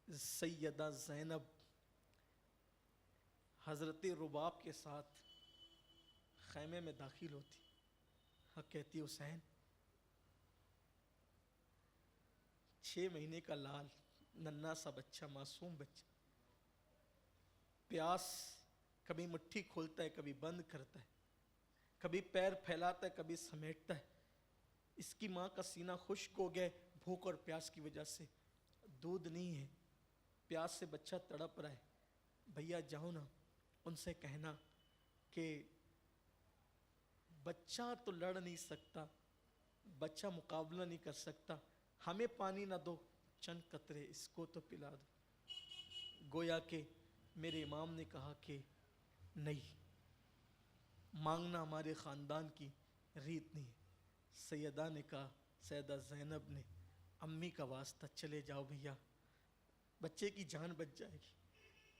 سیدہ زینب حضرت رباب کے ساتھ خیمے میں داخل ہوتی، حق کہتی حسین 6 مہینے کا لال ننھا سا بچہ، معصوم بچہ، پیاس کبھی مٹھی کھولتا ہے کبھی بند کرتا ہے، کبھی پیر پھیلاتا ہے کبھی سمیٹتا ہے، اس کی ماں کا سینہ خشک ہو گیا بھوک اور پیاس کی وجہ سے، دودھ نہیں ہے، پیاس سے بچہ تڑپ رہا ہے، بھیا جاؤ نا ان سے کہنا کہ بچہ تو لڑ نہیں سکتا، بچہ مقابلہ نہیں کر سکتا، ہمیں پانی نہ دو، چند قطرے اس کو تو پلا دو۔ گویا کہ میرے امام نے کہا کہ نہیں، مانگنا ہمارے خاندان کی ریت نہیں ہے۔ سیدہ نے کہا، سیدہ زینب نے، امی کا واسطہ چلے جاؤ بھیا، بچے کی جان بچ جائے گی،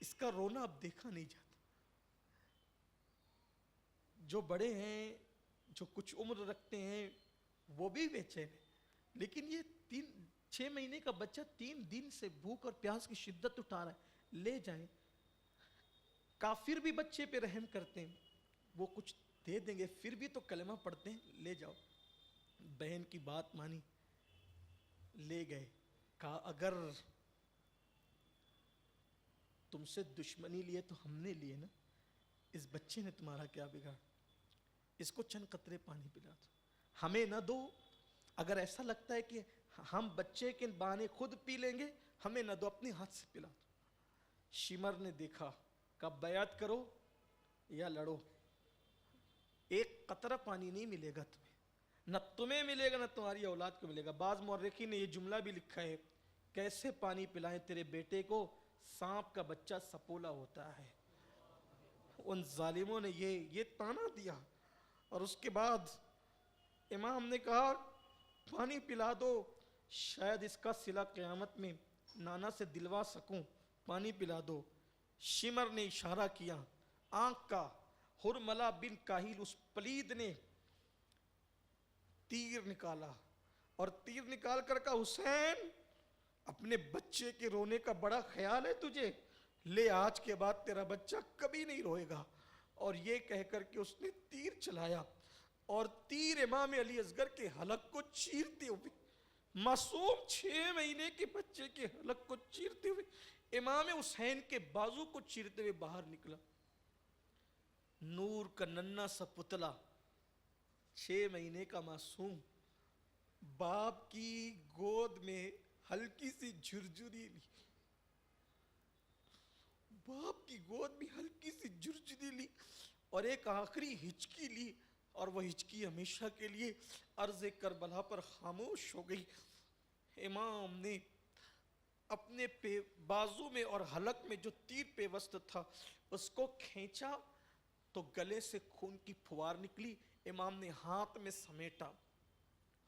اس کا رونا اب دیکھا نہیں جاتا۔ جو بڑے ہیں، جو کچھ عمر رکھتے ہیں، وہ بھی بے چین ہیں، لیکن یہ 6 مہینے کا بچہ 3 دن سے بھوک اور پیاس کی شدت اٹھا رہا ہے، لے جائیں۔ کافر بھی بچے پہ رحم کرتے ہیں، وہ کچھ دے دیں گے، پھر بھی تو کلمہ پڑھتے ہیں، لے جاؤ۔ بہن کی بات مانی، لے گئے، کہا اگر تم سے دشمنی لیے تو ہم نے لیے نا، اس بچے نے تمہارا کیا بگاڑ، اس کو چند قطرے پانی پلا دو، ہمیں نہ دو، اگر ایسا لگتا ہے کہ ہم بچے کے بہانے خود پی لیں گے، ہمیں نہ دو، اپنے ہاتھ سے پلا دو۔ شمر نے دیکھا، کہا بیعت کرو یا لڑو، ایک قطرہ پانی نہیں ملے گا تمہیں، نہ تمہیں ملے گا نہ تمہاری اولاد کو ملے گا۔ بعض مورخین نے یہ جملہ بھی لکھا ہے، کیسے پانی پلائیں تیرے بیٹے کو، سانپ کا بچہ سپولا ہوتا ہے۔ ان ظالموں نے یہ تانا دیا، اور اس کے بعد امام نے کہا پانی پلا دو، شاید اس کا صلہ قیامت میں نانا سے دلوا سکوں، پانی پلا دو۔ شمر نے اشارہ کیا، آنکھ کا، ہرملہ بن کاہل اس پلید نے تیر نکالا، اور تیر نکال کر کہا حسین اپنے بچے کے رونے کا بڑا خیال ہے تجھے، لے آج کے بعد تیرا بچہ کبھی نہیں روئے گا۔ اور یہ کہہ کر کے اس نے تیر چلایا، اور تیر امام علی اصغر کے حلق کو چیرتے ہوئے، معصوم 6 مہینے کے بچے کے حلق کو چیرتے ہوئے امام حسین کے بازو کو چیرتے ہوئے باہر نکلا۔ نور کا ننھا سا پتلا، 6 مہینے کا معصوم، باپ کی گود میں ہلکی سی جھرجھری لی، باپ کی گود میں ہلکی سی جھرجھری لی، اور ایک آخری ہچکی لی، اور وہ ہچکی ہمیشہ کے لیے ارض کربلا پر خاموش ہو گئی۔ امام نے اپنے بازو میں اور حلق میں جو تیر پیوست تھا اس کو کھینچا تو گلے سے خون کی پھوار نکلی، امام نے ہاتھ میں سمیٹا،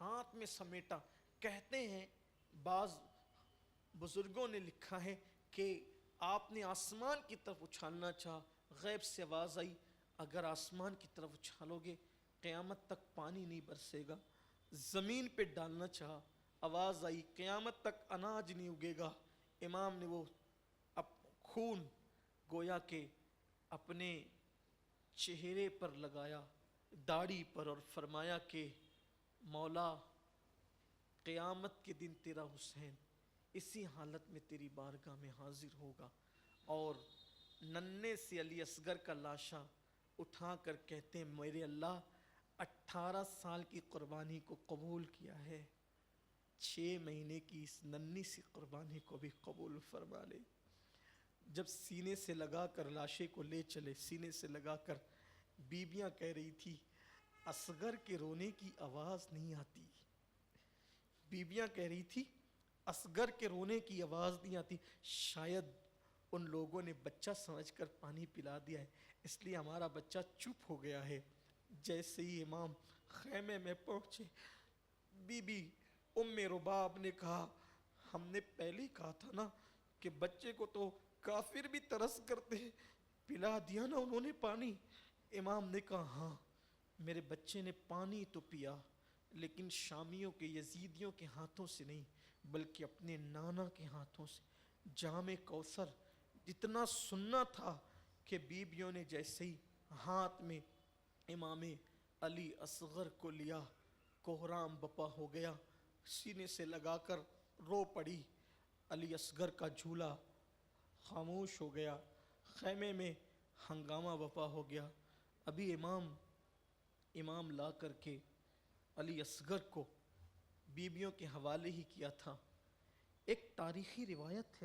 ہاتھ میں سمیٹا۔ کہتے ہیں بعض بزرگوں نے لکھا ہے کہ آپ نے آسمان کی طرف اچھالنا چاہا، غیب سے آواز آئی اگر آسمان کی طرف اچھالو گے قیامت تک پانی نہیں برسے گا۔ زمین پہ ڈالنا چاہا، آواز آئی قیامت تک اناج نہیں اگے گا۔ امام نے وہ خون گویا کہ اپنے چہرے پر لگایا، داڑھی پر، اور فرمایا کہ مولا قیامت کے دن تیرا حسین اسی حالت میں تیری بارگاہ میں حاضر ہوگا۔ اور ننھے سے علی اصغر کا لاشا اٹھا کر کہتے ہیں میرے اللہ 18 سال کی قربانی کو قبول کیا ہے، 6 مہینے کی اس ننھی سی قربانی کو بھی قبول فرما لے۔ جب سینے سے لگا کر لاشے کو لے چلے، سینے سے لگا کر، بیویاں کہہ رہی تھی اصغر کے رونے کی آواز نہیں آتی، بیویاں کہہ رہی تھی اصغر کے رونے کی آواز نہیں آتی، شاید ان لوگوں نے بچہ سمجھ کر پانی پلا دیا ہے، اس لیے ہمارا بچہ چپ ہو گیا ہے۔ جیسے ہی امام خیمے میں پہنچے، بی بی ام رباب نے کہا ہم نے پہلے کہا تھا نا کہ بچے کو تو کافر بھی ترس کرتے ہیں، پلا دیا نا انہوں نے پانی۔ امام نے کہا ہاں میرے بچے نے پانی تو پیا، لیکن شامیوں کے، یزیدیوں کے ہاتھوں سے نہیں، بلکہ اپنے نانا کے ہاتھوں سے۔ جام کوثر جتنا سننا تھا کہ بیبیوں نے جیسے ہی ہاتھ میں امام علی اصغر کو لیا، کوہرام بپا ہو گیا، سینے سے لگا کر رو پڑی۔ علی اصغر کا جھولا خاموش ہو گیا، خیمے میں ہنگامہ بپا ہو گیا۔ ابھی امام لا کر کے علی اصغر کو بیبیوں کے حوالے ہی کیا تھا۔ ایک تاریخی روایت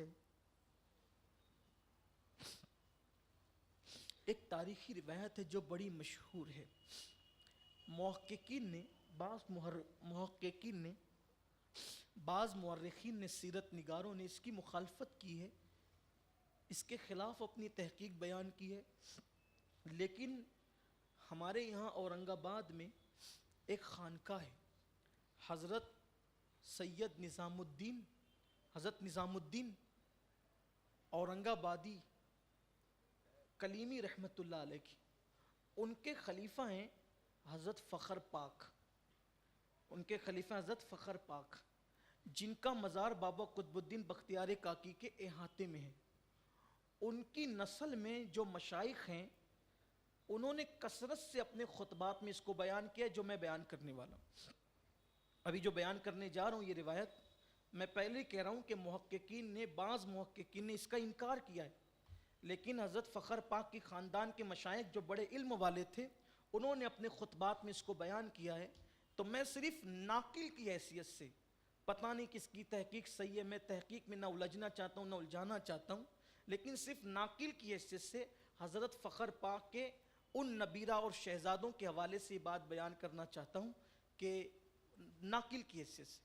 ہے، جو بڑی مشہور ہے۔ بعض مورخین نے، سیرت نگاروں نے اس کی مخالفت کی ہے، اس کے خلاف اپنی تحقیق بیان کی ہے، لیکن ہمارے یہاں اورنگ آباد میں ایک خانقاہ ہے، حضرت نظام الدین اورنگ آبادی کلیمی رحمت اللہ علیہ کی، ان کے خلیفہ ہیں حضرت فخر پاک، جن کا مزار بابا قطب الدین بختیار کاکی کے احاطے میں ہے۔ ان کی نسل میں جو مشائخ ہیں، انہوں نے کثرت سے اپنے خطبات میں اس کو بیان کیا ہے، جو میں بیان کرنے والا ہوں۔ ابھی جو بیان کرنے جا رہا ہوں یہ روایت، میں پہلے کہہ رہا ہوں کہ بعض محققین نے اس کا انکار کیا ہے، لیکن حضرت فخر پاک کی خاندان کے مشائخ جو بڑے علم والے تھے، انہوں نے اپنے خطبات میں اس کو بیان کیا ہے۔ تو میں صرف ناقل کی حیثیت سے، پتہ نہیں کس کی تحقیق صحیح ہے، میں تحقیق میں نہ الجھنا چاہتا ہوں نہ الجھانا چاہتا ہوں، لیکن صرف ناقل کی حیثیت سے حضرت فخر پاک کے ان نبیرہ اور شہزادوں کے حوالے سے یہ بات بیان کرنا چاہتا ہوں کہ ناقل کی حیثیت سے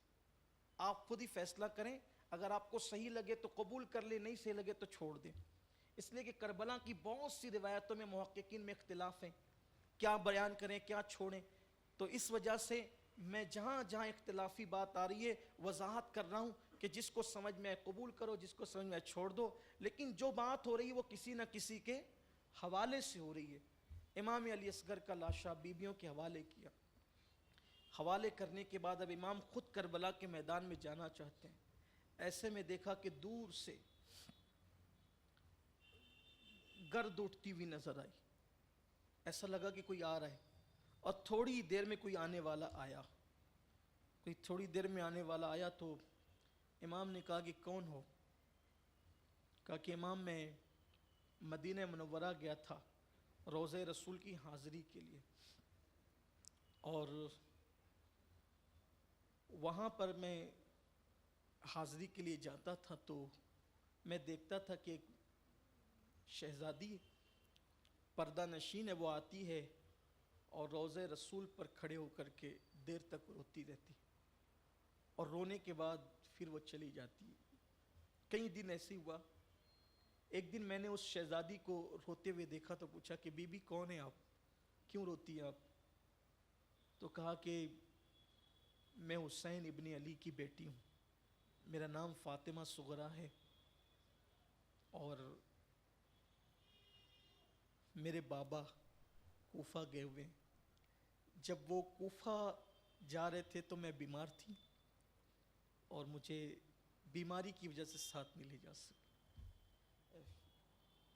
آپ خود ہی فیصلہ کریں، اگر آپ کو صحیح لگے تو قبول کر لیں، نہیں صحیح لگے تو چھوڑ دیں۔ اس لیے کہ کربلا کی بہت سی روایتوں میں محققین میں اختلاف ہیں، کیا بیان کریں کیا چھوڑیں، تو اس وجہ سے میں جہاں جہاں اختلافی بات آ رہی ہے وضاحت کر رہا ہوں کہ جس کو سمجھ میں قبول کرو، جس کو سمجھ میں چھوڑ دو، لیکن جو بات ہو رہی ہے وہ کسی نہ کسی کے حوالے سے ہو رہی ہے۔ امام علی اصغر کا لاشا بیبیوں کے حوالے کیا، حوالے کرنے کے بعد اب امام خود کربلا کے میدان میں جانا چاہتے ہیں۔ ایسے میں دیکھا کہ دور سے گرد اٹھتی ہوئی نظر آئی، ایسا لگا کہ کوئی آ رہا ہے، اور تھوڑی دیر میں کوئی آنے والا آیا تو امام نے کہا کہ کون ہو؟ کہا کہ امام میں مدینہ منورہ گیا تھا روضہ رسول کی حاضری کے لیے، اور وہاں پر میں حاضری کے لیے جاتا تھا تو میں دیکھتا تھا کہ ایک شہزادی پردہ نشین ہے، وہ آتی ہے اور روضہ رسول پر کھڑے ہو کر کے دیر تک روتی رہتی، اور رونے کے بعد پھر وہ چلی جاتی۔ کئی دن ایسے ہوا، ایک دن میں نے اس شہزادی کو روتے ہوئے دیکھا تو پوچھا کہ بی بی کون ہے آپ، کیوں روتی ہیں آپ؟ تو کہا کہ میں حسین ابن علی کی بیٹی ہوں، میرا نام فاطمہ صغرا ہے، اور میرے بابا کوفہ گئے ہوئے ہیں، جب وہ کوفہ جا رہے تھے تو میں بیمار تھی، اور مجھے بیماری کی وجہ سے ساتھ نہیں لے جا سکے۔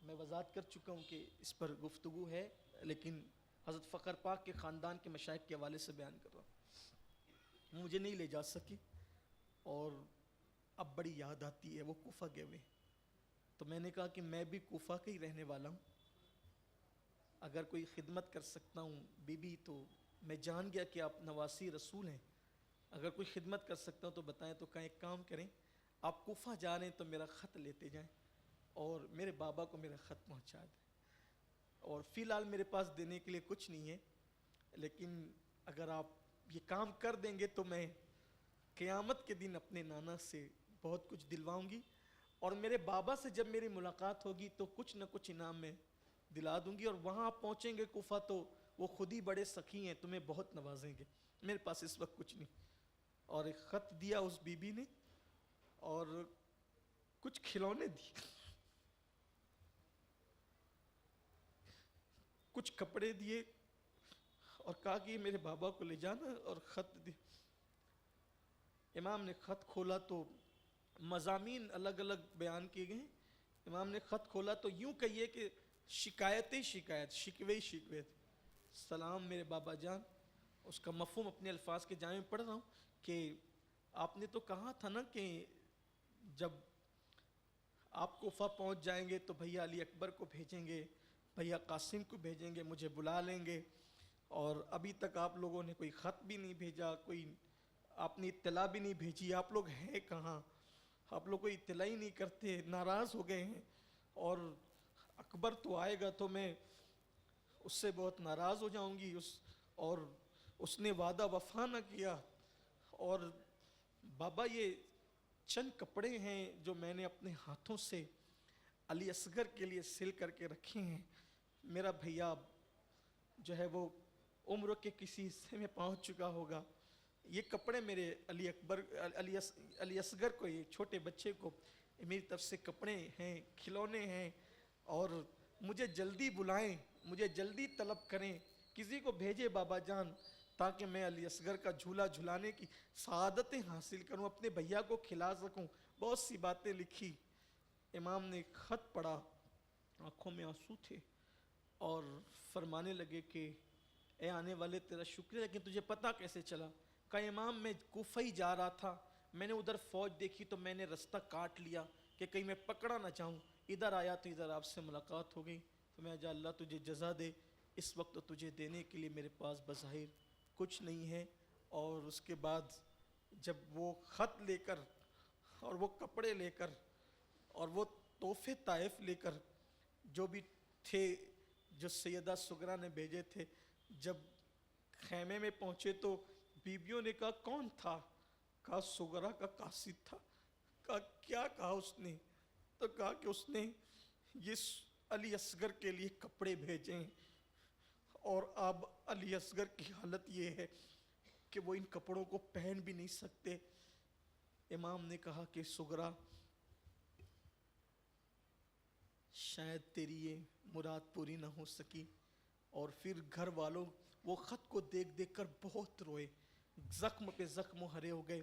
میں وضاحت کر چکا ہوں کہ اس پر گفتگو ہے، لیکن حضرت فخر پاک کے خاندان کے مشائخ کے حوالے سے بیان کر رہا ہوں۔ مجھے نہیں لے جا سکے، اور اب بڑی یاد آتی ہے، وہ کوفہ گئے ہوئے ہیں۔ تو میں نے کہا کہ میں بھی کوفہ کا ہی رہنے والا ہوں، اگر کوئی خدمت کر سکتا ہوں بی بی، تو میں جان گیا کہ آپ نواسی رسول ہیں، اگر کوئی خدمت کر سکتا ہوں تو بتائیں۔ تو کہیں ایک کام کریں، آپ کوفہ جا رہے ہیں تو میرا خط لیتے جائیں اور میرے بابا کو میرا خط پہنچا دیں، اور فی الحال میرے پاس دینے کے لیے کچھ نہیں ہے، لیکن اگر آپ یہ کام کر دیں گے تو میں قیامت کے دن اپنے نانا سے بہت کچھ دلواؤں گی، اور میرے بابا سے جب میری ملاقات ہوگی تو کچھ نہ کچھ انعام میں دلا دوں گی، اور وہاں آپ پہنچیں گے کوفہ تو وہ خود ہی بڑے سخی ہیں، تمہیں بہت نوازیں گے۔ میرے پاس اس وقت کچھ نہیں، اور ایک خط دیا اس بی بی نے، اور کچھ کھلونے دیے، کچھ کپڑے دیے، اور کہا کہ میرے بابا کو لے جانا، اور خط دی۔ امام نے خط کھولا تو مضامین الگ الگ بیان کیے گئے. امام نے خط کھولا تو یوں کہیے کہ شکایت ہی شکایت، شکوے ہی شکوے تھے. سلام میرے بابا جان. اس کا مفہوم اپنے الفاظ کے جامع پڑھ رہا ہوں کہ آپ نے تو کہا تھا نا کہ جب آپ کوفہ پہنچ جائیں گے تو بھیا علی اکبر کو بھیجیں گے، بھیا قاسم کو بھیجیں گے، مجھے بلا لیں گے. اور ابھی تک آپ لوگوں نے کوئی خط بھی نہیں بھیجا، کوئی آپ نے اطلاع بھی نہیں بھیجی. آپ لوگ ہیں کہاں؟ آپ لوگ کوئی اطلاع ہی نہیں کرتے، ناراض ہو گئے ہیں. اور اکبر تو آئے گا تو میں اس سے بہت ناراض ہو جاؤں گی. اور اس نے وعدہ وفا نہ کیا. اور بابا یہ چند کپڑے ہیں جو میں نے اپنے ہاتھوں سے علی اصغر کے لیے سل کر کے رکھے ہیں. میرا بھیا جو ہے وہ عمر کے کسی حصے میں پہنچ چکا ہوگا. یہ کپڑے میرے علی اصغر کو، یہ چھوٹے بچے کو میری طرف سے کپڑے ہیں، کھلونے ہیں. اور مجھے جلدی بلائیں، مجھے جلدی طلب کریں، کسی کو بھیجے بابا جان تاکہ میں علی اصغر کا جھولا جھلانے کی سعادتیں حاصل کروں، اپنے بھیا کو کھلا سکوں. بہت سی باتیں لکھی. امام نے خط پڑھا، آنکھوں میں آنسو تھے اور فرمانے لگے کہ اے آنے والے تیرا شکریہ، لیکن تجھے پتہ کیسے چلا؟ کہ امام میں کوفہ ہی جا رہا تھا، میں نے ادھر فوج دیکھی تو میں نے رستہ کاٹ لیا کہ کہیں میں پکڑا نہ جاؤں. ادھر آیا تو ادھر آپ سے ملاقات ہو گئی. تو میں جا اللہ تجھے جزا دے، اس وقت تو تجھے دینے کے لیے میرے پاس بظاہر کچھ نہیں ہے. اور اس کے بعد جب وہ خط لے کر اور وہ کپڑے لے کر اور وہ تحفے طائف لے کر جو بھی تھے جو سیدہ سغرا نے بھیجے تھے، جب خیمے میں پہنچے تو بیبیوں نے کہا کون تھا؟ کہا سغرا کا قاصد تھا. کہا کیا کہا اس نے؟ تو کہا کہ اس نے یہ علی اصغر کے لیے کپڑے بھیجے ہیں اور اب علی اصغر کی حالت یہ ہے کہ وہ ان کپڑوں کو پہن بھی نہیں سکتے. امام نے کہا کہ سغرا شاید تیری یہ مراد پوری نہ ہو سکی. اور پھر گھر والوں وہ خط کو دیکھ دیکھ کر بہت روئے، زخم پہ زخم ہرے ہو گئے.